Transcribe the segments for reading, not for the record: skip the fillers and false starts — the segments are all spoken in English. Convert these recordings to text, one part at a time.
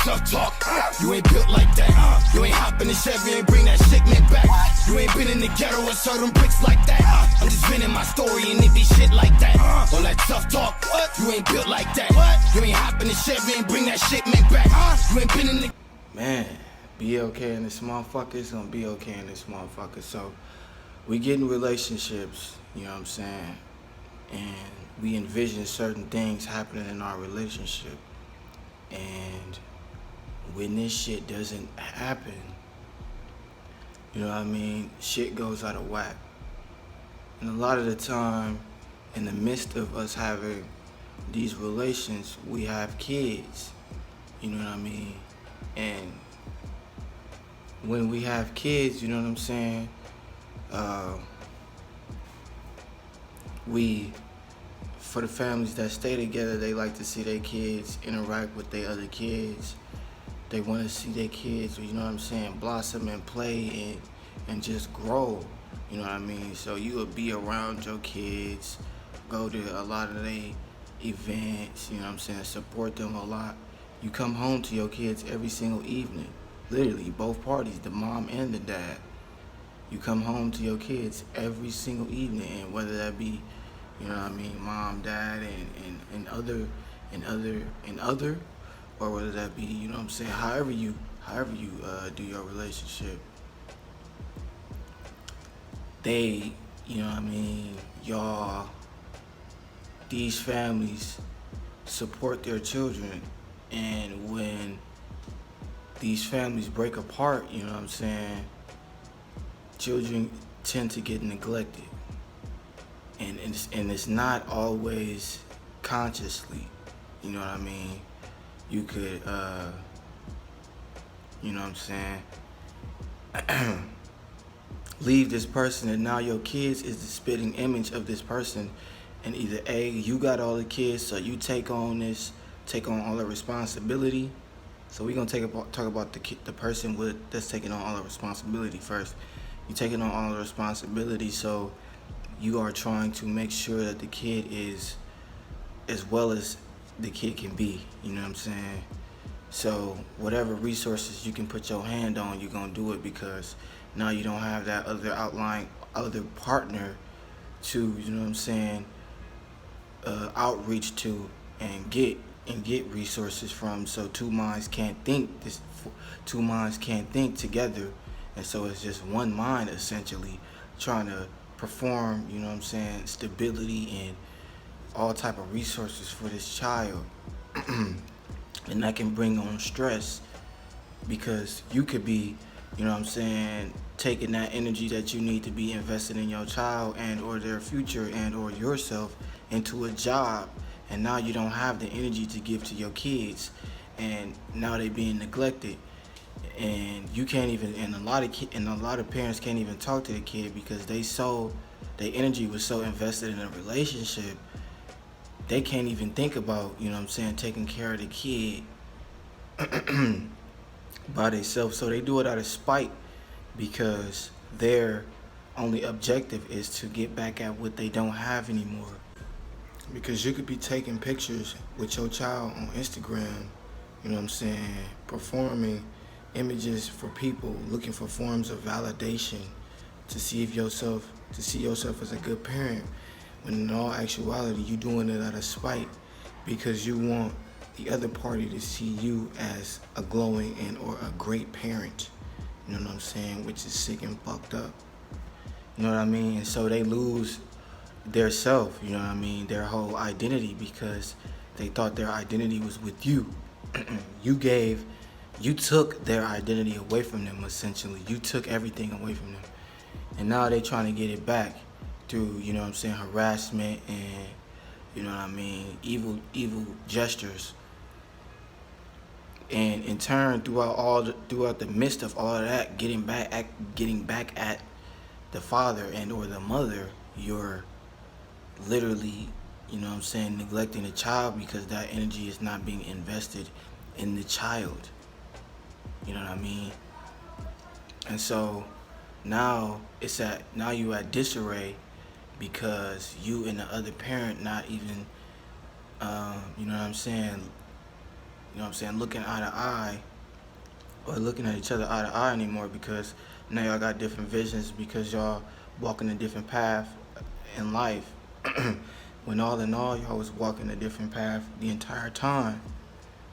tough talk. You ain't built like that. You ain't hop in the Chevy and bring that shit man back. You ain't been in the ghetto and serve them bricks like that. I'm just spinning my story and it be shit like that. All that tough talk. You ain't built like that. You ain't hop in the Chevy and bring that shit man back. You ain't been in the... Man, be okay in this motherfucker. It's gonna be okay in this motherfucker. So we get in relationships, you know what I'm saying? And we envision certain things happening in our relationship. And when this shit doesn't happen, you know what I mean, shit goes out of whack. And a lot of the time, in the midst of us having these relations, we have kids, you know what I mean? And when we have kids, you know what I'm saying, for the families that stay together, they like to see their kids interact with their other kids. They want to see their kids, you know what I'm saying, blossom and play and just grow, you know what I mean? So you will be around your kids, go to a lot of their events, you know what I'm saying, support them a lot. You come home to your kids every single evening, literally, both parties, the mom and the dad. You come home to your kids every single evening, and whether that be, you know what I mean, mom, dad, and other, or whether that be, you know what I'm saying, however you do your relationship, they, you know what I mean, these families support their children, and when these families break apart, you know what I'm saying, children tend to get neglected. And it's not always consciously, you know what I mean? You could, you know what I'm saying, leave this person, and now your kids is the spitting image of this person. And either A, you got all the kids, so you take on all the responsibility. So we're gonna talk about the person that's taking on all the responsibility first. You taking on all the responsibility, so you are trying to make sure that the kid is as well as the kid can be, you know what I'm saying? So whatever resources you can put your hand on, you're gonna do it, because now you don't have that other partner to, you know what I'm saying, outreach to and get resources from. So two minds can't think together, and so it's just one mind essentially trying to perform, you know what I'm saying, stability and all type of resources for this child. And that can bring on stress, because you could be, you know what I'm saying, taking that energy that you need to be invested in your child and or their future and or yourself into a job, and now you don't have the energy to give to your kids, and now they're being neglected. And you can't even, and a lot of parents can't even talk to the kid, because their energy was so invested in a relationship, they can't even think about, you know what I'm saying, taking care of the kid by themselves. So they do it out of spite, because their only objective is to get back at what they don't have anymore. Because you could be taking pictures with your child on Instagram, you know what I'm saying, performing images for people, looking for forms of validation to see yourself as a good parent, when in all actuality you doing it out of spite, because you want the other party to see you as a glowing and or a great parent, you know what I'm saying, which is sick and fucked up, you know what I mean? And so they lose their self, you know what I mean, their whole identity, because they thought their identity was with you. You took their identity away from them, essentially. You took everything away from them. And now they trying to get it back through, you know what I'm saying, harassment and, you know what I mean, evil gestures. And in turn, throughout the midst of all of that, getting back at the father and or the mother, you're literally, you know what I'm saying, neglecting the child, because that energy is not being invested in the child. You know what I mean? And so now you at disarray, because you and the other parent not even, you know what I'm saying, you know what I'm saying, looking eye to eye or looking at each other eye to eye anymore, because now y'all got different visions, because y'all walking a different path in life. When all in all, y'all was walking a different path the entire time,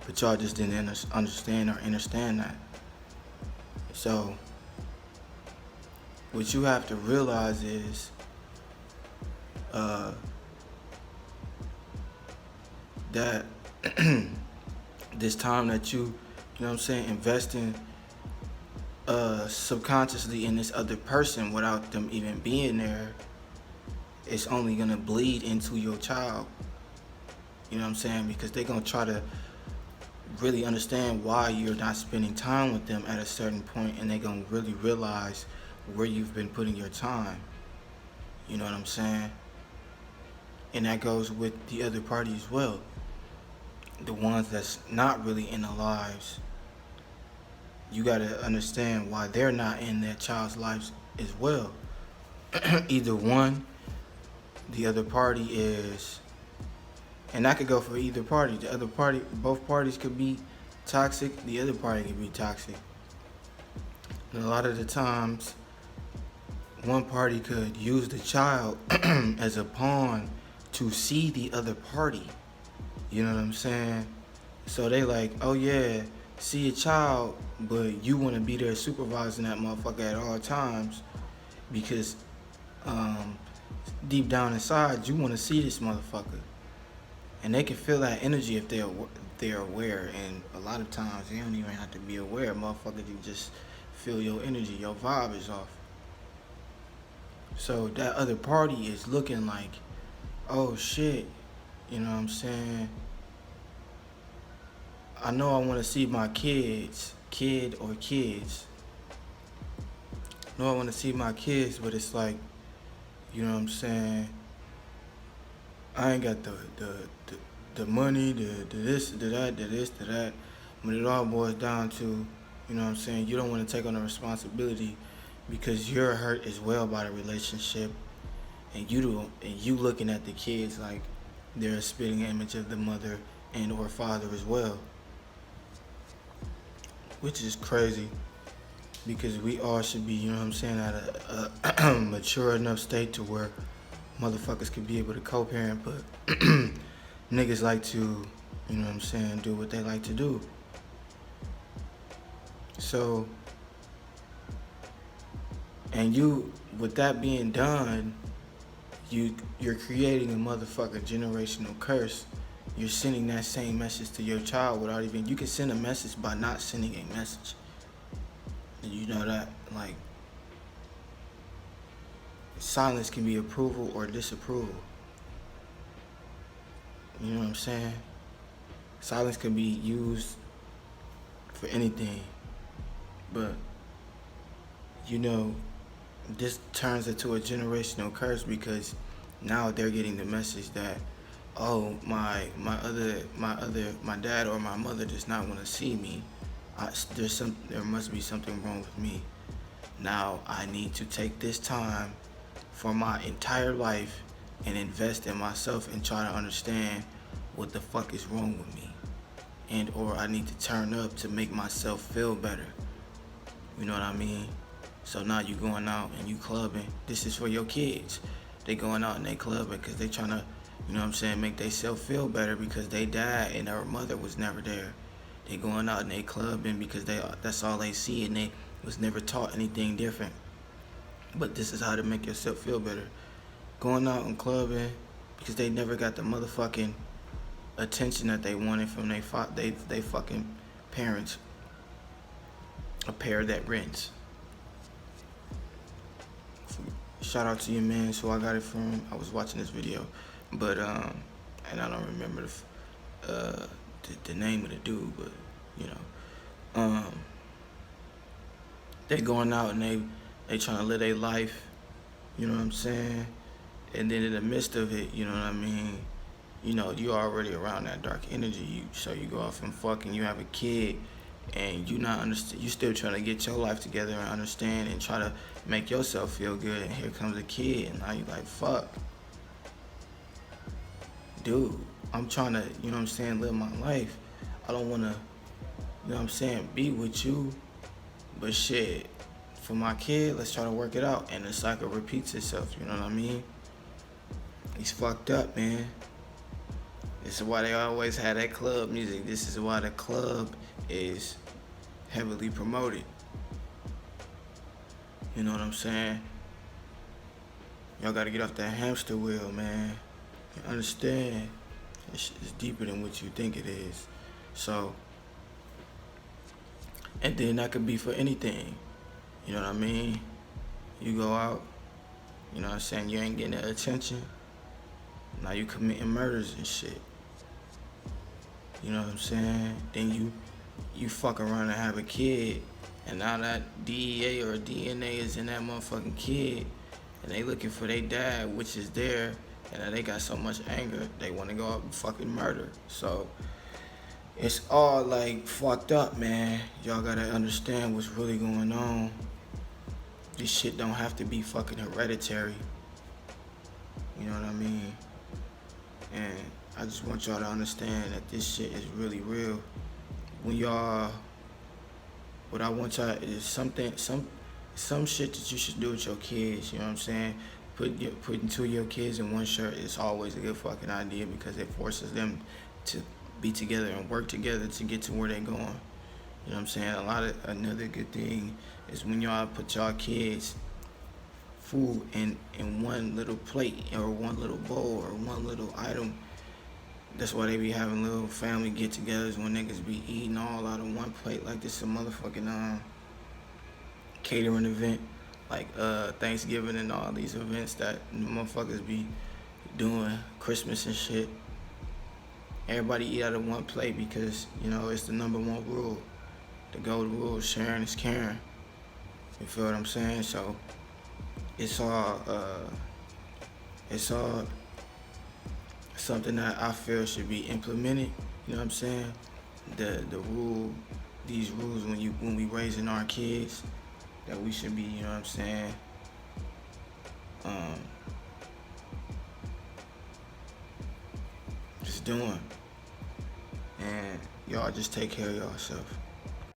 but y'all just didn't understand that. So what you have to realize is that this time that you know what I'm saying, investing subconsciously in this other person without them even being there, it's only gonna bleed into your child. You know what I'm saying? Because they're gonna try to really understand why you're not spending time with them at a certain point, and they're gonna really realize where you've been putting your time. You know what I'm saying? And that goes with the other party as well. The ones that's not really in the lives, you gotta understand why they're not in their child's lives as well. Either one, the other party is, and that could go for either party. The other party, both parties could be toxic, the other party could be toxic. And a lot of the times, one party could use the child as a pawn to see the other party. You know what I'm saying? So they like, oh yeah, see a child, but you want to be there supervising that motherfucker at all times, because deep down inside you want to see this motherfucker. And they can feel that energy if they're aware. And a lot of times they don't even have to be aware. Motherfucker, you just feel your energy, your vibe is off. So that other party is looking like, oh shit, you know what I'm saying? I know I want to see my kids. I know I want to see my kids, but it's like, you know what I'm saying, I ain't got the money, the this, the that. When it all boils down to, you know what I'm saying, you don't want to take on the responsibility because you're hurt as well by the relationship, and you looking at the kids like they're a spitting image of the mother and or father as well. Which is crazy, because we all should be, you know what I'm saying, at a mature enough state to where motherfuckers can be able to co-parent, but niggas like to, you know what I'm saying, do what they like to do. So, and you, with that being done, you're creating a motherfucking generational curse. You're sending that same message to your child without even, you can send a message by not sending a message. And you know that, like, silence can be approval or disapproval. You know what I'm saying? Silence can be used for anything. But, you know, this turns into a generational curse, because now they're getting the message that, oh, my dad or my mother does not want to see me. There must be something wrong with me. Now I need to take this time for my entire life and invest in myself and try to understand what the fuck is wrong with me, and or I need to turn up to make myself feel better. You know what I mean? So now you going out and you clubbing. This is for your kids. They going out and they clubbing because they trying to, you know what I'm saying, make themselves feel better because they died and their mother was never there. They going out and they clubbing because that's all they see, and they was never taught anything different. But this is how to make yourself feel better. Going out and clubbing because they never got the motherfucking attention that they wanted from they fucking parents. A pair that rents. Shout out to your man, who I got it from. I was watching this video, but and I don't remember the name of the dude, but you know, they going out and they trying to live their life. You know what I'm saying? And then in the midst of it, you know what I mean, you know, you already around that dark energy. So you go off and fucking, you have a kid, and you still trying to get your life together and understand and try to make yourself feel good, and here comes a kid, and now you like, fuck. Dude, I'm trying to, you know what I'm saying, live my life. I don't wanna, you know what I'm saying, be with you. But shit, for my kid, let's try to work it out. And the cycle repeats itself, you know what I mean? He's fucked up, man. This is why they always have that club music. This is why the club is heavily promoted. You know what I'm saying? Y'all gotta get off that hamster wheel, man. You understand? It's deeper than what you think it is. So, and then that could be for anything. You know what I mean? You go out, you know what I'm saying, you ain't getting that attention. Now you committing murders and shit. You know what I'm saying? Then you fuck around and have a kid, and now that DEA or DNA is in that motherfucking kid, and they looking for their dad, which is there, and now they got so much anger, they want to go out and fucking murder. So it's all like fucked up, man. Y'all gotta understand what's really going on. This shit don't have to be fucking hereditary. You know what I mean? And I just want y'all to understand that this shit is really real. When y'all, what I want y'all is some shit that you should do with your kids. You know what I'm saying? Putting two of your kids in one shirt is always a good fucking idea because it forces them to be together and work together to get to where they're going. You know what I'm saying? Another good thing is when y'all put y'all kids food in one little plate or one little bowl or one little item. That's why they be having little family get-togethers when niggas be eating all out of one plate like this a motherfucking catering event, like Thanksgiving and all these events that motherfuckers be doing, Christmas and shit. Everybody eat out of one plate because, you know, it's the #1 rule. The golden rule is sharing is caring. You feel what I'm saying? So it's all something that I feel should be implemented. You know what I'm saying? These rules when we raising our kids, that we should be, you know what I'm saying? Just doing. And y'all just take care of yourself.